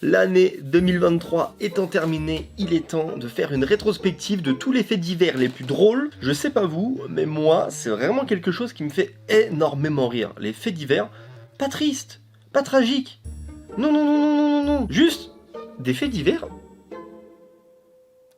L'année 2023 étant terminée, il est temps de faire une rétrospective de tous les faits divers les plus drôles. Je sais pas vous, mais moi, c'est vraiment quelque chose qui me fait énormément rire. Les faits divers, pas tristes, pas tragiques. Non, non, non, non, non, non, non. Juste des faits divers.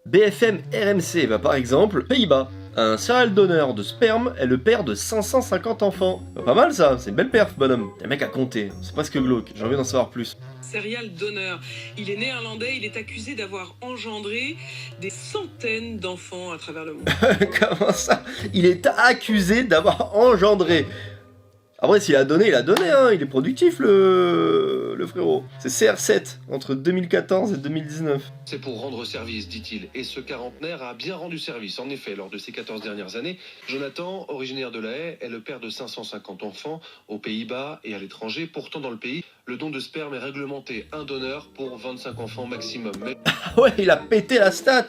BFM RMC, bah par exemple, Pays-Bas. Un serial donor de sperme est le père de 550 enfants. Pas mal ça, c'est une belle perf, bonhomme. T'as un mec à compter, c'est presque glauque, j'ai envie d'en savoir plus. Serial donor. Il est néerlandais, il est accusé d'avoir engendré des centaines d'enfants à travers le monde. Comment ça? Il est accusé d'avoir engendré. Après, s'il a donné, hein. Il est productif, le frérot. C'est CR7, entre 2014 et 2019. C'est pour rendre service, dit-il. Et ce quarantenaire a bien rendu service. En effet, lors de ces 14 dernières années, Jonathan, originaire de La Haye, est le père de 550 enfants aux Pays-Bas et à l'étranger. Pourtant, dans le pays, le don de sperme est réglementé. Un donneur pour 25 enfants maximum. Mais... Ouais, il a pété la stat.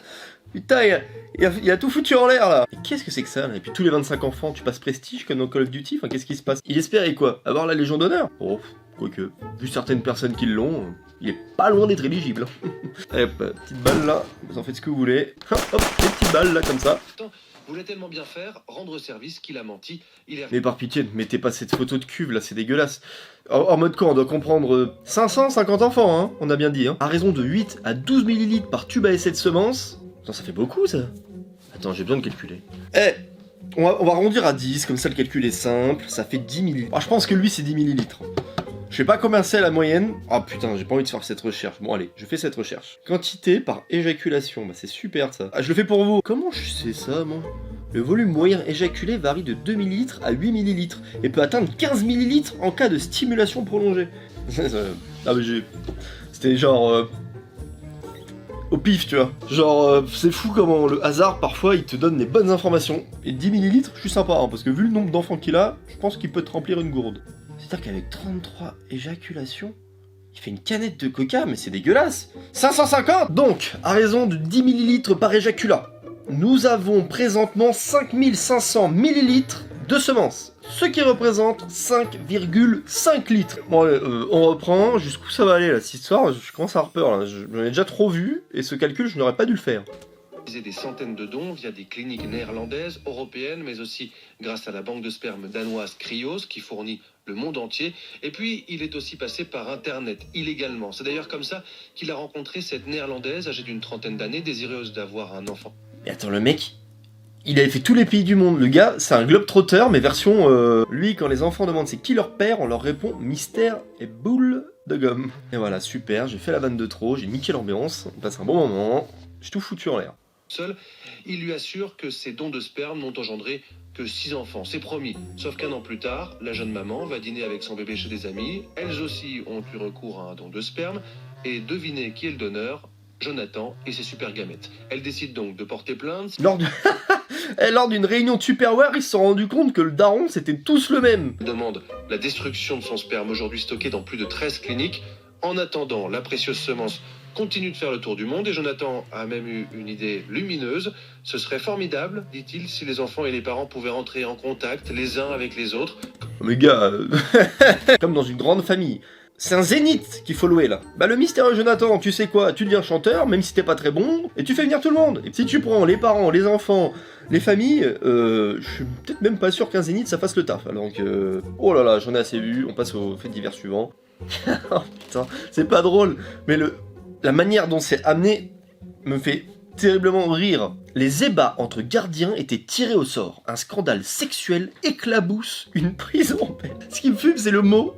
Putain, il a tout foutu en l'air là. Et qu'est-ce que c'est que ça là? Et puis tous les 25 enfants, tu passes prestige comme dans Call of Duty. Enfin, qu'est-ce qui se passe? Il espérait quoi? Avoir la Légion d'honneur? Oh, quoique. Vu certaines personnes qui l'ont, il est pas loin d'être éligible. Allez, petite balle là, vous en faites ce que vous voulez. Hop, des petites balles là comme ça. Voulait tellement bien faire, rendre service qu'il a menti. Mais par pitié, ne mettez pas cette photo de cuve là, c'est dégueulasse. En mode quoi, on doit comprendre 550 enfants, hein, on a bien dit. Hein. À raison de 8 à 12 ml par tube à essai de semences. Attends, ça fait beaucoup ça. Attends, j'ai besoin de calculer. On va arrondir à 10, comme ça le calcul est simple, ça fait 10 ml. Ah, je pense que lui c'est 10 ml. Je sais pas combien c'est la moyenne. Ah putain, j'ai pas envie de faire cette recherche. Bon allez, je fais cette recherche. Quantité par éjaculation, bah c'est super ça. Ah, je le fais pour vous. Comment je sais ça moi? Le volume moyen éjaculé varie de 2 ml à 8 ml et peut atteindre 15 ml en cas de stimulation prolongée. Ah mais c'était genre... au pif, tu vois. Genre, c'est fou comment le hasard, parfois, il te donne les bonnes informations. Et 10 ml, je suis sympa, hein, parce que vu le nombre d'enfants qu'il a, je pense qu'il peut te remplir une gourde. C'est-à-dire qu'avec 33 éjaculations, il fait une canette de coca, mais c'est dégueulasse. 550. Donc, à raison de 10 ml par éjaculat, nous avons présentement 5500 ml de semences. Ce qui représente 5,5 litres. Bon allez, on reprend, jusqu'où ça va aller là, cette histoire, je commence à avoir peur là, j'en ai déjà trop vu, et ce calcul je n'aurais pas dû le faire. Des centaines de dons via des cliniques néerlandaises, européennes, mais aussi grâce à la banque de sperme danoise Cryos qui fournit le monde entier. Et puis, il est aussi passé par Internet, illégalement. C'est d'ailleurs comme ça qu'il a rencontré cette néerlandaise âgée d'une trentaine d'années, désireuse d'avoir un enfant. Mais attends, le mec, il avait fait tous les pays du monde. Le gars, c'est un globe-trotteur, mais version... Lui, quand les enfants demandent c'est qui leur père, on leur répond mystère et boule de gomme. Et voilà, super, j'ai fait la vanne de trop, j'ai niqué l'ambiance, on passe un bon moment, j'ai tout foutu en l'air. Seul, il lui assure que ces dons de sperme n'ont engendré que 6 enfants, c'est promis. Sauf qu'un an plus tard, la jeune maman va dîner avec son bébé chez des amis. Elles aussi ont eu recours à un don de sperme. Et devinez qui est le donneur? Jonathan et ses super gamètes. Elle décide donc de porter plainte. Lors d'une réunion de Tupperware, ils se sont rendus compte que le daron, c'était tous le même. Demande la destruction de son sperme, aujourd'hui stocké dans plus de 13 cliniques. En attendant, la précieuse semence continue de faire le tour du monde et Jonathan a même eu une idée lumineuse. Ce serait formidable, dit-il, si les enfants et les parents pouvaient entrer en contact les uns avec les autres. Mais gars, comme dans une grande famille. C'est un zénith qu'il faut louer là. Bah le mystérieux Jonathan, tu sais quoi, tu deviens chanteur, même si t'es pas très bon, et tu fais venir tout le monde. Et si tu prends les parents, les enfants, les familles, je suis peut-être même pas sûr qu'un zénith ça fasse le taf. Donc, oh là là, j'en ai assez vu, on passe aux faits divers suivants. Oh putain, c'est pas drôle, mais la manière dont c'est amené me fait terriblement rire. Les ébats entre gardiens étaient tirés au sort. Un scandale sexuel éclabousse une prison en paix. Ce qui me fume, c'est le mot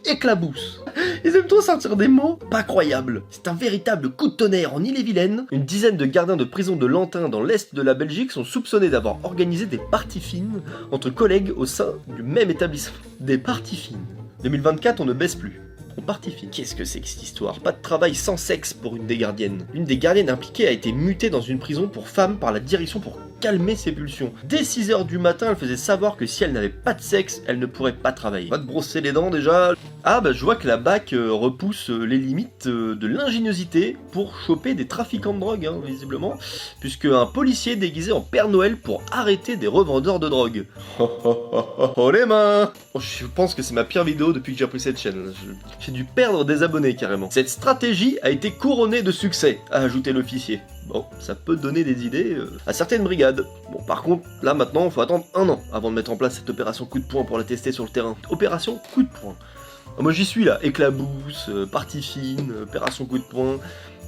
éclabousse. Ils aiment trop sortir des mots pas croyables. C'est un véritable coup de tonnerre en Ille-et-Vilaine. Une dizaine de gardiens de prison de Lantin dans l'est de la Belgique sont soupçonnés d'avoir organisé des parties fines entre collègues au sein du même établissement. Des parties fines. 2024, on ne baisse plus. On partie fine. Qu'est-ce que c'est que cette histoire? Pas de travail sans sexe pour une des gardiennes. Une des gardiennes impliquées a été mutée dans une prison pour femmes par la direction pour calmer ses pulsions. Dès 6h du matin, elle faisait savoir que si elle n'avait pas de sexe, elle ne pourrait pas travailler. Va te brosser les dents déjà. Ah bah je vois que la BAC repousse les limites de l'ingéniosité pour choper des trafiquants de drogue, hein, visiblement, puisque un policier déguisé en Père Noël pour arrêter des revendeurs de drogue. Oh les mains. Oh, je pense que c'est ma pire vidéo depuis que j'ai appris cette chaîne. J'ai dû perdre des abonnés carrément. Cette stratégie a été couronnée de succès, a ajouté l'officier. Bon, ça peut donner des idées à certaines brigades. Bon, par contre, là maintenant, il faut attendre 1 an avant de mettre en place cette opération coup de poing pour la tester sur le terrain. Opération coup de poing. Moi j'y suis là, éclabousse, partie fine, opération coup de poing.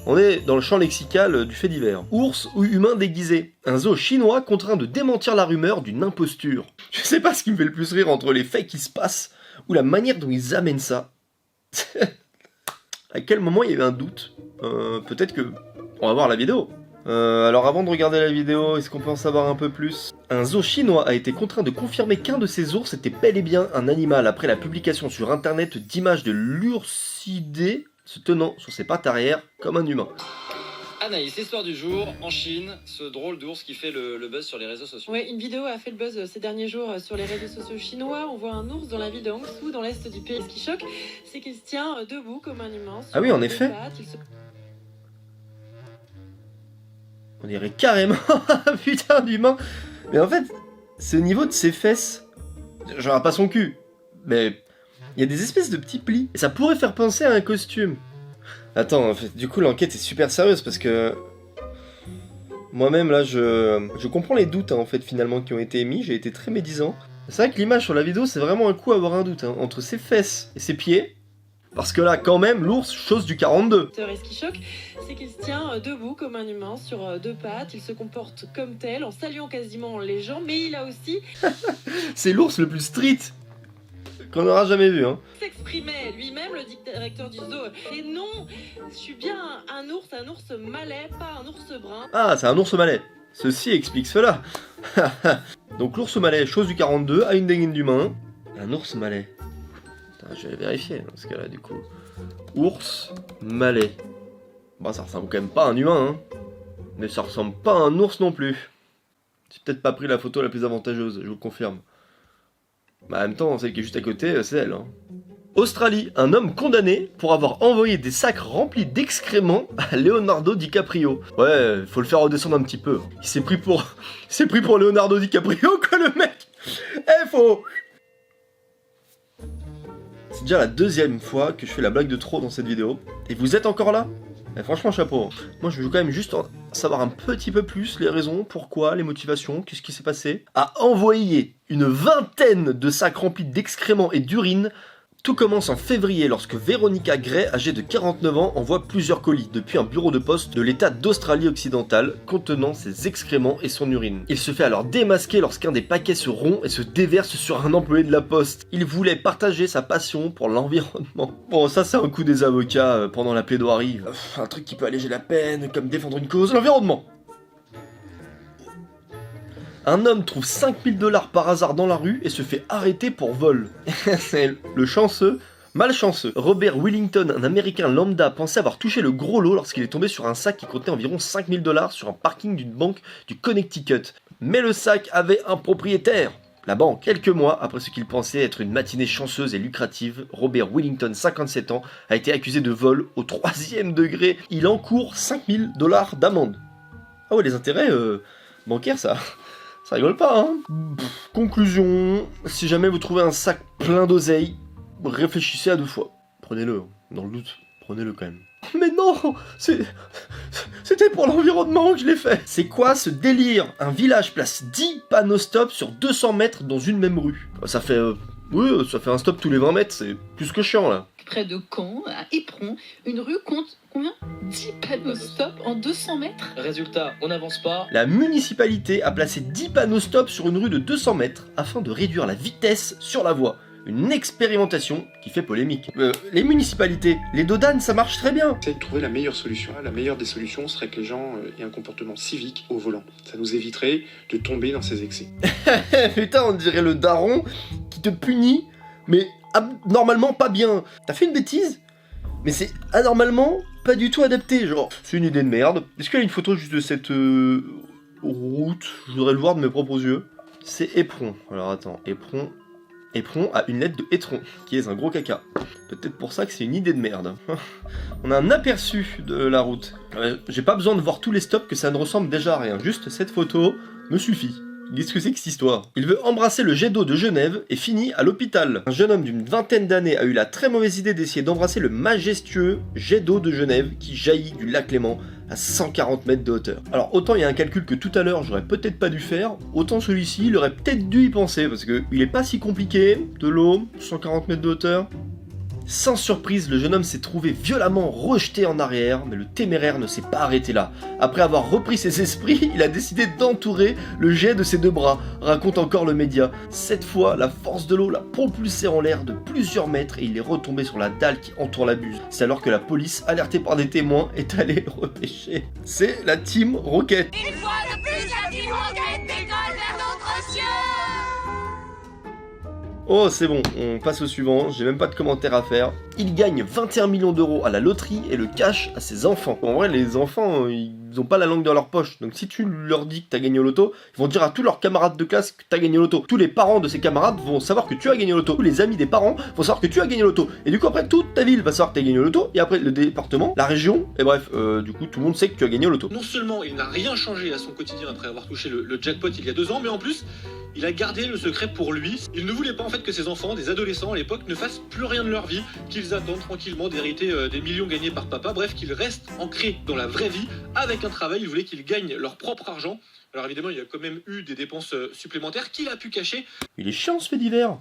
On est dans le champ lexical du fait divers. Ours ou humain déguisé. Un zoo chinois contraint de démentir la rumeur d'une imposture. Je sais pas ce qui me fait le plus rire entre les faits qui se passent ou la manière dont ils amènent ça. À quel moment il y avait un doute peut-être que... On va voir la vidéo. Alors avant de regarder la vidéo, est-ce qu'on peut en savoir un peu plus? Un zoo chinois a été contraint de confirmer qu'un de ses ours était bel et bien un animal après la publication sur internet d'images de l'oursidé se tenant sur ses pattes arrière comme un humain. Anaïs, histoire du jour, en Chine, ce drôle d'ours qui fait le buzz sur les réseaux sociaux. Ouais, une vidéo a fait le buzz ces derniers jours sur les réseaux sociaux chinois. On voit un ours dans la ville de Hangzhou, dans l'est du pays. Ce qui choque, c'est qu'il se tient debout comme un humain. Ah oui, en effet. On dirait carrément un putain d'humain. Mais en fait, c'est au niveau de ses fesses. Genre pas son cul. Mais il y a des espèces de petits plis. Et ça pourrait faire penser à un costume. Attends, en fait, du coup l'enquête est super sérieuse parce que... Moi-même là, je comprends les doutes hein, en fait finalement qui ont été émis. J'ai été très médisant. C'est vrai que l'image sur la vidéo, c'est vraiment un coup à avoir un doute. Hein, entre ses fesses et ses pieds. Parce que là, quand même, l'ours chose du 42. Et ce qui choque, c'est qu'il se tient debout comme un humain sur 2 pattes. Il se comporte comme tel, en saluant quasiment les gens, mais il a aussi... C'est l'ours le plus street qu'on aura jamais vu, hein. S'exprimait lui-même, le directeur du zoo. Et non, je suis bien un ours malais, pas un ours brun. Ah, c'est un ours malais. Ceci explique cela. Donc l'ours malais, chose du 42, a une dégaine d'humain. Un ours malais. Je vais vérifier dans ce cas-là, du coup. Ours malais. Bah, ça ressemble quand même pas à un humain, hein. Mais ça ressemble pas à un ours non plus. J'ai peut-être pas pris la photo la plus avantageuse, je vous le confirme. Bah, en même temps, celle qui est juste à côté, c'est elle. Hein. Australie, un homme condamné pour avoir envoyé des sacs remplis d'excréments à Leonardo DiCaprio. Ouais, faut le faire redescendre un petit peu. Il s'est pris pour Leonardo DiCaprio, quoi, le mec. Faut... C'est déjà la 2e fois que je fais la blague de trop dans cette vidéo. Et vous êtes encore là? Franchement, chapeau. Moi, je veux quand même juste savoir un petit peu plus les raisons, pourquoi, les motivations, qu'est-ce qui s'est passé. À envoyer une 20aine de sacs remplis d'excréments et d'urine. Tout commence en février lorsque Veronica Gray, âgée de 49 ans, envoie plusieurs colis depuis un bureau de poste de l'état d'Australie occidentale contenant ses excréments et son urine. Il se fait alors démasquer lorsqu'un des paquets se rompt et se déverse sur un employé de la poste. Il voulait partager sa passion pour l'environnement. Bon, ça c'est un coup des avocats pendant la plaidoirie. Un truc qui peut alléger la peine, comme défendre une cause, l'environnement. Un homme trouve 5000 $ par hasard dans la rue et se fait arrêter pour vol. C'est le chanceux, malchanceux. Robert Willington, un américain lambda, pensait avoir touché le gros lot lorsqu'il est tombé sur un sac qui contenait environ 5000 $ sur un parking d'une banque du Connecticut. Mais le sac avait un propriétaire. La banque. Quelques mois après ce qu'il pensait être une matinée chanceuse et lucrative, Robert Willington, 57 ans, a été accusé de vol au 3e degré. Il encourt 5000 $ d'amende. Ah ouais, les intérêts bancaires, ça rigole pas, hein. Conclusion, si jamais vous trouvez un sac plein d'oseille, réfléchissez à 2 fois. Prenez-le, dans le doute, prenez-le quand même. Mais non, c'était pour l'environnement que je l'ai fait. C'est quoi ce délire? Un village place 10 panneaux stop sur 200 mètres dans une même rue. Ça fait... oui, ça fait un stop tous les 20 mètres, c'est plus que chiant là. Près de Caen, à Éperon, une rue compte combien? 10 panneaux stop en 200 mètres. Résultat, on n'avance pas. La municipalité a placé 10 panneaux stop sur une rue de 200 mètres afin de réduire la vitesse sur la voie. Une expérimentation qui fait polémique. Les municipalités, les dodanes, ça marche très bien. C'est de trouver la meilleure solution. La meilleure des solutions serait que les gens aient un comportement civique au volant. Ça nous éviterait de tomber dans ces excès. Putain, on dirait le daron qui te punit, mais normalement pas bien. T'as fait une bêtise, mais c'est anormalement pas du tout adapté, genre. C'est une idée de merde. Est-ce qu'il y a une photo juste de cette route, je voudrais le voir de mes propres yeux. C'est éperon. Alors attends, éperon. Éperon a une lettre de étron, qui est un gros caca. Peut-être pour ça que c'est une idée de merde. On a un aperçu de la route. J'ai pas besoin de voir tous les stops, que ça ne ressemble déjà à rien. Juste cette photo me suffit. Qu'est-ce que c'est que cette histoire? Il veut embrasser le jet d'eau de Genève et finit à l'hôpital. Un jeune homme d'une vingtaine d'années a eu la très mauvaise idée d'essayer d'embrasser le majestueux jet d'eau de Genève qui jaillit du lac Léman à 140 mètres de hauteur. Alors autant il y a un calcul que tout à l'heure j'aurais peut-être pas dû faire, autant celui-ci il aurait peut-être dû y penser parce que il est pas si compliqué, de l'eau, 140 mètres de hauteur. Sans surprise, le jeune homme s'est trouvé violemment rejeté en arrière, mais le téméraire ne s'est pas arrêté là. Après avoir repris ses esprits, il a décidé d'entourer le jet de ses deux bras, raconte encore le média. Cette fois, la force de l'eau l'a propulsé en l'air de plusieurs mètres et il est retombé sur la dalle qui entoure la buse. C'est alors que la police, alertée par des témoins, est allée le repêcher. C'est la Team Rocket. Une fois de plus, la Team Rocket décolle vers d'autres cieux. Oh c'est bon, on passe au suivant, j'ai même pas de commentaire à faire. Il gagne 21 millions d'euros à la loterie et le cache à ses enfants. En vrai les enfants, ils ont pas la langue dans leur poche, donc si tu leur dis que t'as gagné au loto, ils vont dire à tous leurs camarades de classe que t'as gagné au loto. Tous les parents de ces camarades vont savoir que tu as gagné au loto. Tous les amis des parents vont savoir que tu as gagné au loto. Et du coup après toute ta ville va savoir que t'as gagné au loto, et après le département, la région, et bref, du coup tout le monde sait que tu as gagné au loto. Non seulement il n'a rien changé à son quotidien après avoir touché le jackpot il y a 2 ans, mais en plus, il a gardé le secret pour lui. Il ne voulait pas en fait que ses enfants, des adolescents à l'époque, ne fassent plus rien de leur vie, qu'ils attendent tranquillement d'hériter des millions gagnés par papa, bref, qu'ils restent ancrés dans la vraie vie, avec un travail. Il voulait qu'ils gagnent leur propre argent. Alors évidemment, il y a quand même eu des dépenses supplémentaires qu'il a pu cacher. Il est chiant ce fait divers.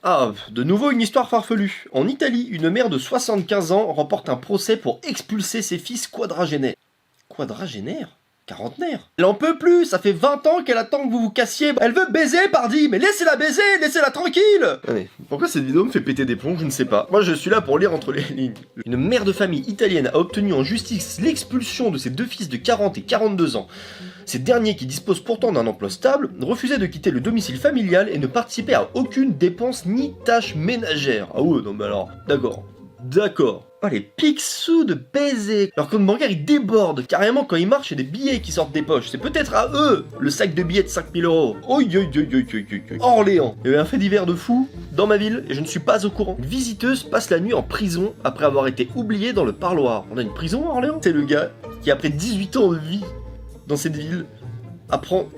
Ah, de nouveau une histoire farfelue. En Italie, une mère de 75 ans remporte un procès pour expulser ses fils quadragénaires. Quadragénaires ? Quarantenaire. Elle en peut plus, ça fait 20 ans qu'elle attend que vous vous cassiez. Elle veut baiser, pardi, mais laissez-la baiser, laissez-la tranquille. Allez, pourquoi cette vidéo me fait péter des plombs, je ne sais pas. Moi je suis là pour lire entre les lignes. Une mère de famille italienne a obtenu en justice l'expulsion de ses deux fils de 40 et 42 ans. Ces derniers, qui disposent pourtant d'un emploi stable, refusaient de quitter le domicile familial et ne participaient à aucune dépense ni tâche ménagère. Ah ouais, non mais alors, d'accord. Oh les picsous de baiser. Leur compte bancaire il déborde. Carrément quand ils marchent, il y a des billets qui sortent des poches. C'est peut-être à eux le sac de billets de 5000 €. Oi. Orléans. Il y avait un fait divers de fou dans ma ville et je ne suis pas au courant. Une visiteuse passe la nuit en prison après avoir été oubliée dans le parloir. On a une prison à Orléans. C'est le gars qui après 18 ans de vie dans cette ville apprend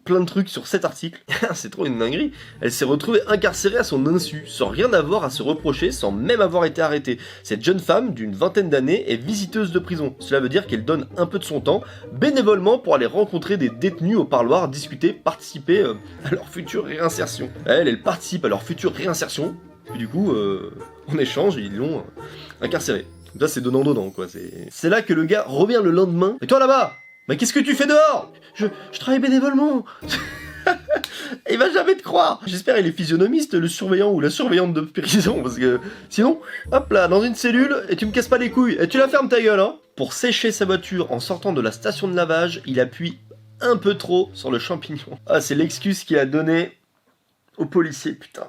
plein de trucs sur cet article. C'est trop une dinguerie. Elle s'est retrouvée incarcérée à son insu, sans rien avoir à se reprocher, sans même avoir été arrêtée. Cette jeune femme, d'une vingtaine d'années, est visiteuse de prison. Cela veut dire qu'elle donne un peu de son temps, bénévolement, pour aller rencontrer des détenus au parloir, discuter, participer à leur future réinsertion. Elle participe à leur future réinsertion, et du coup, en échange, ils l'ont incarcérée. Ça, c'est donnant-donnant, quoi. C'est là que le gars revient le lendemain. Et toi, là-bas, mais qu'est-ce que tu fais dehors ? Je travaille bénévolement. Il va jamais te croire. J'espère il est physionomiste, le surveillant ou la surveillante de prison, parce que sinon, hop là, dans une cellule, et tu me casses pas les couilles, et tu la fermes ta gueule, hein. Pour sécher sa voiture en sortant de la station de lavage, il appuie un peu trop sur le champignon. Ah, c'est l'excuse qu'il a donnée aux policiers, putain.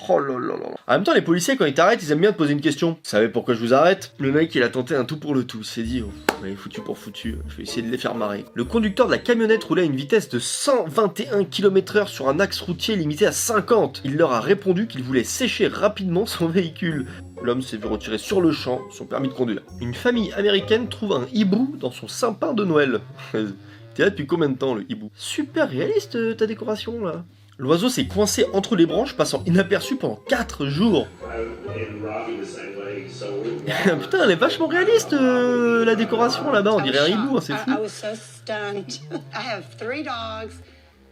Oh là là là. En même temps, les policiers, quand ils t'arrêtent, ils aiment bien te poser une question. Vous savez pourquoi je vous arrête ? Le mec, il a tenté un tout pour le tout. Il s'est dit, oh, allez, foutu pour foutu, je vais essayer de les faire marrer. Le conducteur de la camionnette roulait à une vitesse de 121 km/h sur un axe routier limité à 50. Il leur a répondu qu'il voulait sécher rapidement son véhicule. L'homme s'est vu retirer sur le champ son permis de conduire. Une famille américaine trouve un hibou dans son sapin de Noël. T'es là depuis combien de temps, le hibou ? Super réaliste, ta décoration, là. L'oiseau s'est coincé entre les branches, passant inaperçu pendant 4 jours. Putain, elle est vachement réaliste, la décoration là-bas, on dirait un hibou, hein, c'est fou.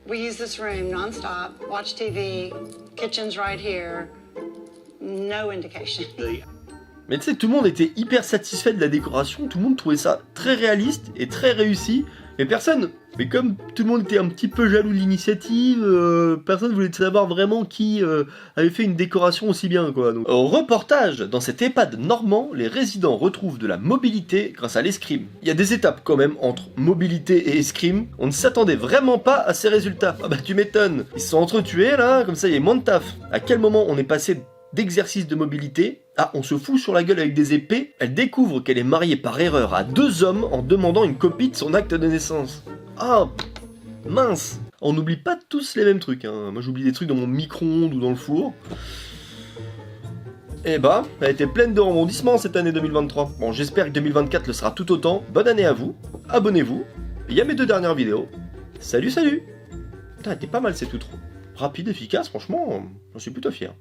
We use this room non-stop, watch TV, kitchen's right here, no indication. Mais tu sais, tout le monde était hyper satisfait de la décoration, tout le monde trouvait ça très réaliste et très réussi, et personne, mais comme tout le monde était un petit peu jaloux de l'initiative, personne voulait savoir vraiment qui avait fait une décoration aussi bien, quoi. Donc, au reportage, dans cet EHPAD normand, les résidents retrouvent de la mobilité grâce à l'escrime. Il y a des étapes quand même entre mobilité et escrime, on ne s'attendait vraiment pas à ces résultats. Ah bah tu m'étonnes, ils se sont entretués là, comme ça il y a moins de taf. À quel moment on est passé d'exercice de mobilité à on se fout sur la gueule avec des épées? Elle découvre qu'elle est mariée par erreur à 2 hommes en demandant une copie de son acte de naissance. Ah, mince. On n'oublie pas tous les mêmes trucs, hein. Moi j'oublie des trucs dans mon micro-ondes ou dans le four. Eh bah, elle a été pleine de rebondissements cette année 2023. Bon, j'espère que 2024 le sera tout autant. Bonne année à vous, abonnez-vous. Il y a mes 2 dernières vidéos. Salut, salut. Putain, elle était pas mal cette outro. Rapide, efficace, franchement, j'en suis plutôt fier.